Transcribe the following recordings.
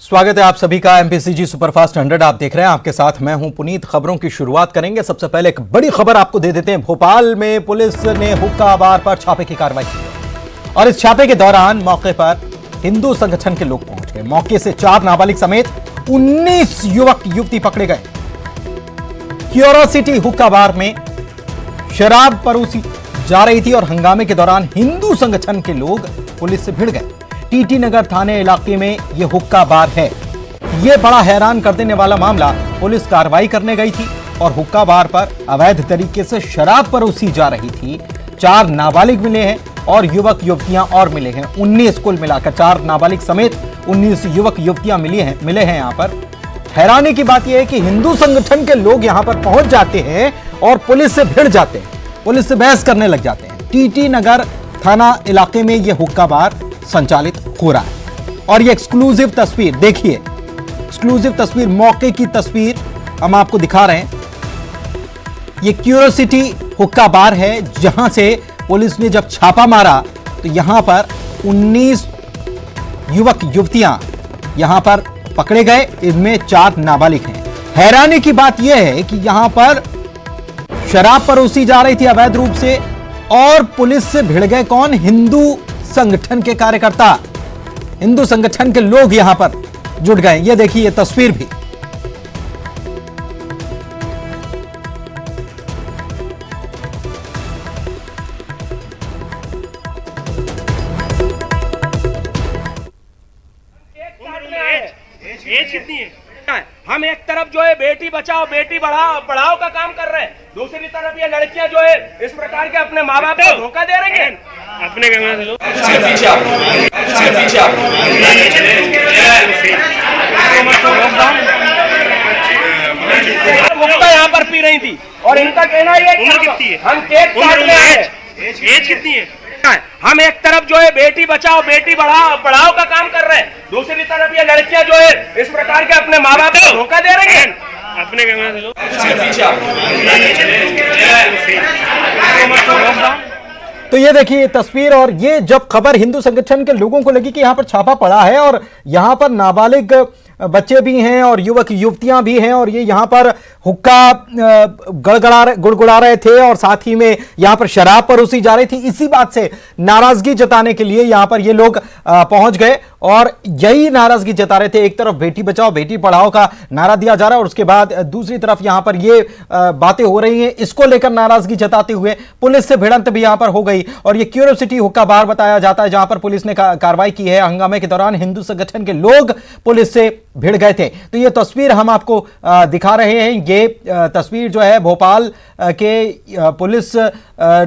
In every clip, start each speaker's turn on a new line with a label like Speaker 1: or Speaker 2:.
Speaker 1: स्वागत है आप सभी का एमपीसीजी सुपरफास्ट 100 आप देख रहे हैं। आपके साथ मैं हूं पुनीत। खबरों की शुरुआत करेंगे। सबसे पहले एक बड़ी खबर आपको दे देते हैं। भोपाल में पुलिस ने हुक्का बार पर छापे की कार्रवाई की और इस छापे के दौरान मौके पर हिंदू संगठन के लोग पहुंच गए। मौके से 4 नाबालिग समेत 19 युवक युवती पकड़े गए। क्यूरोसिटी हुक्का बार में शराब परोसी जा रही थी और हंगामे के दौरान हिंदू संगठन के लोग पुलिस से भिड़ गए। टीटी नगर थाने इलाके में यह हुक्का बार है। यह बड़ा हैरान कर देने वाला मामला। पुलिस कार्रवाई करने गई थी और हुक्का बार पर अवैध तरीके से शराब परोसी जा रही थी। 4 नाबालिग मिले हैं और युवक युवतियां और मिले हैं। 19 कुल मिलाकर 4 नाबालिग समेत 19 युवक युवतियां मिले हैं यहां पर। हैरानी की बात यह है कि हिंदू संगठन के लोग यहां पर पहुंच जाते हैं और पुलिस से भिड़ जाते हैं, पुलिस से बहस करने लग जाते हैं। टीटी नगर थाना इलाके में यह हुक्का बार संचालित हो रहा है और ये एक्सक्लूसिव तस्वीर देखिए, एक्सक्लूसिव तस्वीर, मौके की तस्वीर हम आपको दिखा रहे हैं। ये क्यूरोसिटी हुक्का बार है जहां से पुलिस ने जब छापा मारा तो यहां पर 19 युवक युवतियां यहां पर पकड़े गए। इनमें 4 नाबालिग हैं। हैरानी की बात यह है कि यहां पर शराब परोसी जा रही थी अवैध रूप से और पुलिस से भिड़ गए कौन? हिंदू संगठन के कार्यकर्ता, हिंदू संगठन के लोग यहां पर जुट गए। ये देखिए ये तस्वीर भी।
Speaker 2: एज कितनी है? हम एक तरफ जो है बेटी बचाओ बेटी पढ़ाओ का काम कर रहे हैं, दूसरी तरफ ये लड़कियां जो है इस प्रकार के अपने माँ बाप को धोखा दे रही हैं। अपने गंगा से लोग मुक्ता यहाँ पर पी रही थी और इनका कहना ये कि हम केक काट रहे हैं। एज कितनी है? हम एक तरफ जो है बेटी बचाओ बेटी पढ़ाओ का काम कर रहे हैं, दूसरी तरफ ये लड़कियां जो है इस प्रकार के अपने माँ बाप को धोखा दे रही हैं। अपने गंगा से लोग
Speaker 1: तो ये देखिए तस्वीर। और ये जब खबर हिंदू संगठन के लोगों को लगी कि यहां पर छापा पड़ा है और यहां पर नाबालिग बच्चे भी हैं और युवक युवतियां भी हैं और ये यहां पर हुक्का गुड़गुड़ा रहे थे और साथ ही में यहां पर शराब परोसी जा रही थी। इसी बात से नाराजगी जताने के लिए यहां पर ये लोग पहुंच गए और यही नाराजगी जता रहे थे। एक तरफ बेटी बचाओ बेटी पढ़ाओ का नारा दिया जा रहा है और उसके बाद दूसरी तरफ यहां पर ये बातें हो रही हैं। इसको लेकर नाराजगी जताते हुए पुलिस से भिड़ंत भी यहां पर हो गई और ये क्यूरोसिटी हुक्का बार बताया जाता है जहां पर पुलिस ने कार्रवाई की है। हंगामे के दौरान हिंदू संगठन के लोग पुलिस से भिड़ गए थे। तो ये तस्वीर हम आपको दिखा रहे हैं। ये तस्वीर जो है भोपाल के पुलिस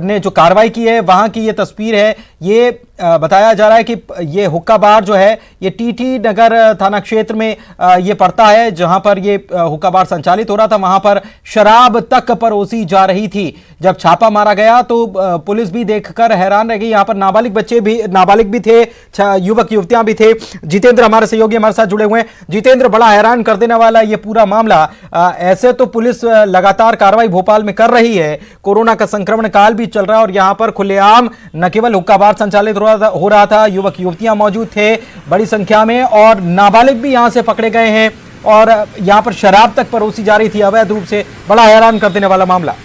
Speaker 1: ने जो कार्रवाई की है वहां की ये तस्वीर है। ये बताया जा रहा है कि ये हुक्का बार जो है ये टीटी नगर थाना क्षेत्र में ये पड़ता है जहां पर ये हुक्का बार संचालित हो रहा था। वहां पर शराब तक परोसी जा रही थी। जब छापा मारा गया तो पुलिस भी देखकर हैरान रह गई। यहां पर नाबालिग भी थे, युवक युवतियां भी थे। जितेंद्र हमारे सहयोगी हमारे साथ जुड़े हुए हैं। जितेंद्र, बड़ा हैरान कर देने वाला ये पूरा मामला। ऐसे तो पुलिस लगातार कार्रवाई भोपाल में कर रही है, कोरोना का संक्रमण काल भी चल रहा है और यहां पर खुलेआम न केवल हुक्का बार संचालित हो रहा था, युवक युवतियां मौजूद थे बड़ी संख्या में और नाबालिग भी यहां से पकड़े गए हैं और यहां पर शराब तक परोसी जा रही थी अवैध रूप से। बड़ा हैरान कर देने वाला मामला।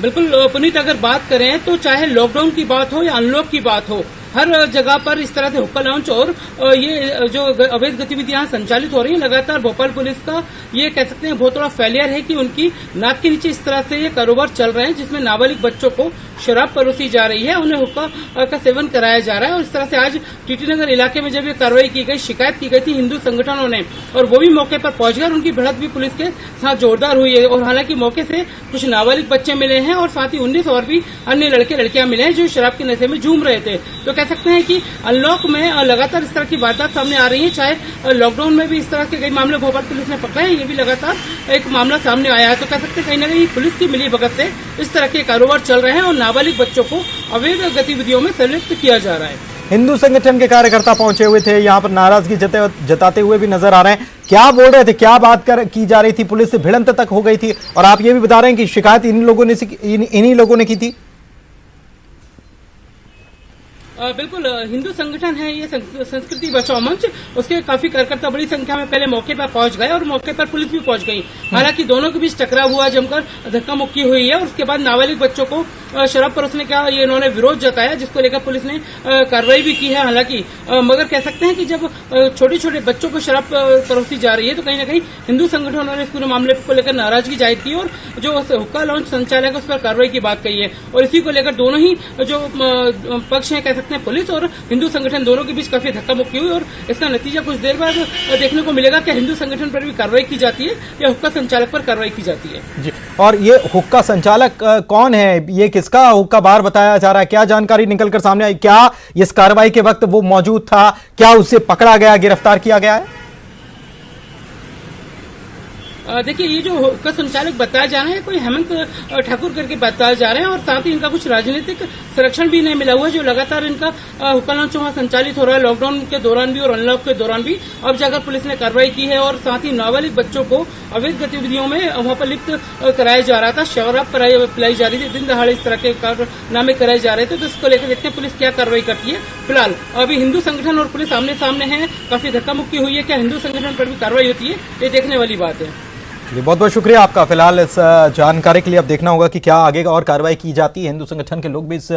Speaker 3: बिल्कुल पुनीत, अगर बात करें तो चाहे लॉकडाउन की बात हो या अनलॉक की बात हो, हर जगह पर इस तरह से हुक्का लाउंज और ये जो अवैध गतिविधियां संचालित हो रही हैं, लगातार भोपाल पुलिस का ये कह सकते हैं बहुत बड़ा फेलियर है कि उनकी नाक के नीचे इस तरह से ये कारोबार चल रहे हैं जिसमें नाबालिग बच्चों को शराब परोसी जा रही है, उन्हें हुक्का का सेवन कराया जा रहा है। और इस तरह से आज टीटी नगर इलाके में जब ये कार्रवाई की गई, शिकायत की गई थी हिंदू संगठनों ने और वो भी मौके पर पहुंच गए। उनकी भिड़ंत भी पुलिस के साथ जोरदार हुई है और हालांकि मौके से कुछ नाबालिग बच्चे मिले हैं और साथ ही 19 और भी अन्य लड़के लड़कियां मिले हैं जो शराब के नशे में झूम रहे थे। तो कह सकते हैं कि अनलॉक में लगातार इस तरह की वारदात सामने आ रही है। चाहे लॉकडाउन में भी इस तरह के कई मामले भोपाल पुलिस ने पकड़े हैं, ये भी लगातार एक मामला सामने आया है। तो कह सकते हैं कहीं न कहीं पुलिस की मिलीभगत से इस तरह के कारोबार चल रहे हैं और नाबालिग बच्चों को अवैध गतिविधियों में संलिप्त किया जा रहा है।
Speaker 1: हिंदू संगठन के कार्यकर्ता पहुंचे हुए थे, यहां पर नाराजगी जताते हुए भी नजर आ रहे हैं। क्या बोल रहे थे, क्या बात की जा रही थी? पुलिस से भिड़ंत तक हो गई थी और आप ये भी बता रहे हैं कि शिकायत इन्हीं लोगों ने की थी।
Speaker 3: बिल्कुल हिंदू संगठन है ये संस्कृति बचाओ मंच, उसके काफी कार्यकर्ता बड़ी संख्या में पहले मौके पर पहुंच गए और मौके पर पुलिस भी पहुंच गई। हालांकि दोनों के बीच टकराव हुआ, जमकर धक्का मुक्की हुई है और उसके बाद नाबालिग बच्चों को शराब परोसने का ये इन्होंने विरोध जताया, जिसको लेकर पुलिस ने कार्रवाई भी की है। हालांकि मगर कह सकते हैं कि जब छोटे छोटे बच्चों को शराब परोसी जा रही है तो कहीं ना कहीं हिंदू संगठनों ने इस पूरे मामले को लेकर नाराजगी जाहिर की और जो हुक्का लॉन्च संचालक है उस पर कार्रवाई की बात कही है। और इसी को लेकर दोनों ही जो पक्ष है, कह सकते हैं पुलिस और हिंदू संगठन, दोनों के बीच काफी धक्का मुक्की हुई और इसका नतीजा कुछ देर बाद देखने को मिलेगा कि हिंदू संगठन पर भी कार्रवाई की जाती है या हुक्का संचालक पर कार्रवाई की जाती है।
Speaker 1: जी, और ये हुक्का संचालक कौन है, ये किसका हुक्का बार बताया जा रहा है, क्या जानकारी निकलकर सामने आई, क्या इस कार्रवाई के वक्त वो मौजूद था, क्या उसे पकड़ा गया, गिरफ्तार किया गया है?
Speaker 3: देखिए, ये जो हुक्का संचालक बताया जा रहा है कोई हेमंत ठाकुर करके बताया जा रहे हैं और साथ ही इनका कुछ राजनीतिक संरक्षण भी नहीं मिला हुआ है, जो लगातार इनका हुक्का लॉन्च वहां संचालित हो रहा है लॉकडाउन के दौरान भी और अनलॉक के दौरान भी। अब जाकर पुलिस ने कार्रवाई की है और साथ ही नाबालिग बच्चों को अवैध गतिविधियों में वहां पर लिप्त कराया जा रहा था, शराब पिलाई जा रही थी, दिन दहाड़े इस तरह के कारनामे कराए जा रहे थे। तो इसको लेकर देखते हैं पुलिस क्या कार्रवाई करती है। फिलहाल अभी हिंदू संगठन और पुलिस आमने सामने है, काफी धक्का मुक्की हुई है, क्या हिंदू संगठन पर भी कार्रवाई होती है ये देखने वाली बात है।
Speaker 1: बहुत बहुत शुक्रिया आपका फिलहाल इस जानकारी के लिए। अब देखना होगा कि क्या आगे और कार्रवाई की जाती है। हिंदू संगठन के लोग भी इस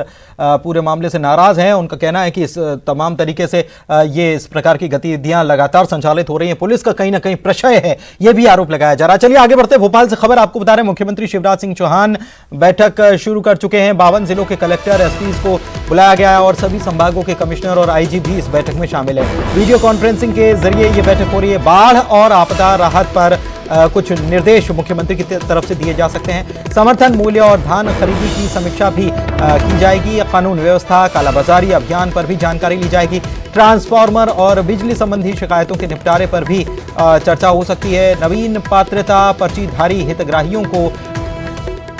Speaker 1: पूरे मामले से नाराज हैं। उनका कहना है कि इस तमाम तरीके से ये इस प्रकार की गतिविधियां लगातार संचालित हो रही हैं, पुलिस का कहीं ना कहीं प्रशय है, ये भी आरोप लगाया जा रहा है। चलिए आगे बढ़ते हैं। भोपाल से खबर आपको बता रहे हैं, मुख्यमंत्री शिवराज सिंह चौहान बैठक शुरू कर चुके हैं। 52 जिलों के कलेक्टर, एसपीज को बुलाया गया है और सभी संभागों के कमिश्नर और आईजी भी इस बैठक में शामिल है। वीडियो कॉन्फ्रेंसिंग के जरिए ये बैठक हो रही है। बाढ़ और आपदा राहत पर कुछ निर्देश मुख्यमंत्री की तरफ से दिए जा सकते हैं। समर्थन मूल्य और धान खरीदी की समीक्षा भी की जाएगी। कानून व्यवस्था, कालाबाजारी अभियान पर भी जानकारी ली जाएगी। ट्रांसफार्मर और बिजली संबंधी शिकायतों के निपटारे पर भी चर्चा हो सकती है। नवीन पात्रता पर्चीधारी हितग्राहियों को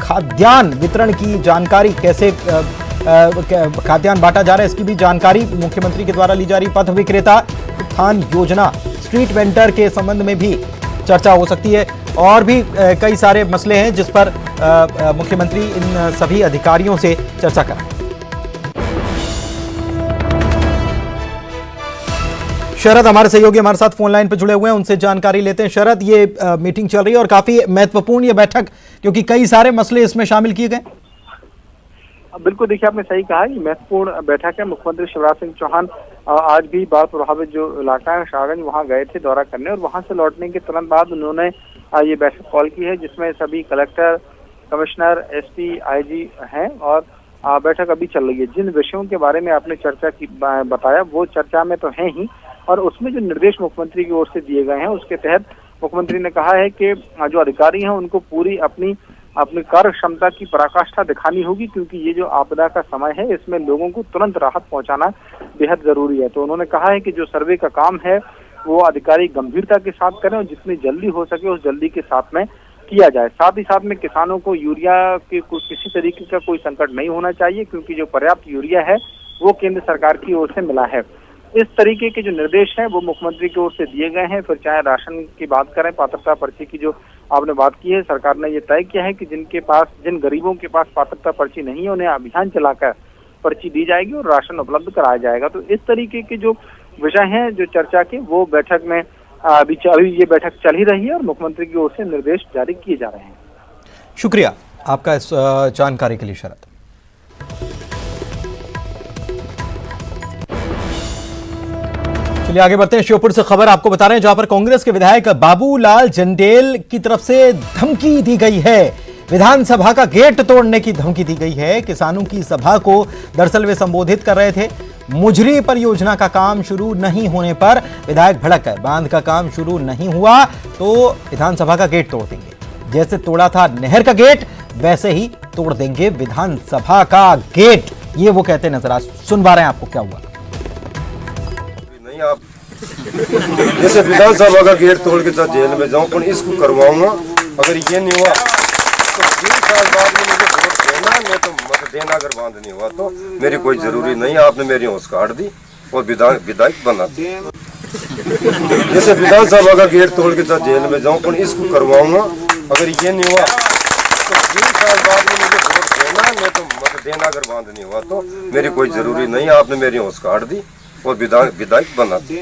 Speaker 1: खाद्यान्न वितरण की जानकारी, कैसे खाद्यान्न बांटा जा रहा है, इसकी भी जानकारी मुख्यमंत्री के द्वारा ली जा रही। पथ विक्रेता उत्थान योजना, स्ट्रीट वेंडर के संबंध में भी चर्चा हो सकती है और भी कई सारे मसले हैं जिस पर मुख्यमंत्री इन सभी अधिकारियों से चर्चा करें। शरद हमारे सहयोगी हमारे साथ फोन लाइन पर जुड़े हुए हैं, उनसे जानकारी लेते हैं। शरद, ये मीटिंग चल रही है और काफी महत्वपूर्ण ये बैठक, क्योंकि कई सारे मसले इसमें शामिल किए गए।
Speaker 4: बिल्कुल, देखिए आपने सही कहा, ये महत्वपूर्ण बैठक है। मुख्यमंत्री शिवराज सिंह चौहान आज भी बाढ़ प्रभावित जो इलाका है शाहगंज, वहां गए थे दौरा करने और वहां से लौटने के तुरंत बाद उन्होंने ये बैठक कॉल की है, जिसमें सभी कलेक्टर, कमिश्नर, एसपी, आईजी हैं और बैठक अभी चल रही है। जिन विषयों के बारे में आपने चर्चा की बताया वो चर्चा में तो है ही, और उसमें जो निर्देश मुख्यमंत्री की ओर से दिए गए हैं उसके तहत मुख्यमंत्री ने कहा है कि जो अधिकारी हैं उनको पूरी अपनी कार्य क्षमता की पराकाष्ठा दिखानी होगी, क्योंकि ये जो आपदा का समय है इसमें लोगों को तुरंत राहत पहुंचाना बेहद जरूरी है। तो उन्होंने कहा है कि जो सर्वे का काम है वो अधिकारी गंभीरता के साथ करें और जितनी जल्दी हो सके उस जल्दी के साथ में किया जाए। साथ ही साथ में किसानों को यूरिया के किसी तरीके का कोई संकट नहीं होना चाहिए, क्योंकि जो पर्याप्त यूरिया है वो केंद्र सरकार की ओर से मिला है। इस तरीके के जो निर्देश हैं वो मुख्यमंत्री की ओर से दिए गए हैं। फिर चाहे राशन की बात करें, पात्रता पर्ची की जो आपने बात की है, सरकार ने ये तय किया है कि जिन गरीबों के पास पात्रता पर्ची नहीं है उन्हें अभियान चलाकर पर्ची दी जाएगी और राशन उपलब्ध कराया जाएगा। तो इस तरीके के जो विषय हैं जो चर्चा के, वो बैठक में अभी ये बैठक चल ही रही है और मुख्यमंत्री की ओर से निर्देश जारी किए जा रहे हैं।
Speaker 1: शुक्रिया आपका इस जानकारी के लिए शरद। चलिए आगे बढ़ते हैं। श्योपुर से खबर आपको बता रहे हैं, जहां पर कांग्रेस के विधायक बाबूलाल जंडेल की तरफ से धमकी दी गई है। विधानसभा का गेट तोड़ने की धमकी दी गई है। किसानों की सभा को दरअसल वे संबोधित कर रहे थे। मुजरी परियोजना का काम शुरू नहीं होने पर विधायक भड़क गए। बांध का काम शुरू नहीं हुआ तो विधानसभा का गेट तोड़ देंगे। जैसे तोड़ा था नहर का गेट वैसे ही तोड़ देंगे विधानसभा का गेट, ये वो कहते नजर आ। सुनवा रहे हैं आपको क्या हुआ।
Speaker 5: आप जैसे विधानसभा का गेट तोड़ के साथ जेल में जाऊं, पर इसको करवाऊंगा। अगर ये नहीं हुआ तो 20 साल बाद में मुझे वोट देना, नहीं तो मत देना। अगर बांध नहीं हुआ तो मेरी कोई जरूरी नहीं। आपने मेरी होश काट दी और विधायक बना दी। जैसे विधानसभा का गेट तोड़ के साथ जेल में जाऊं, पर इसको करवाऊंगा। अगर ये नहीं हुआ तो 20 साल बाद में मुझे वोट देना, नहीं तो मत देना अगर बांध नहीं हुआ तो मेरी कोई जरूरी नहीं है, आपने मेरी होश काट दी और विधायक बना दी।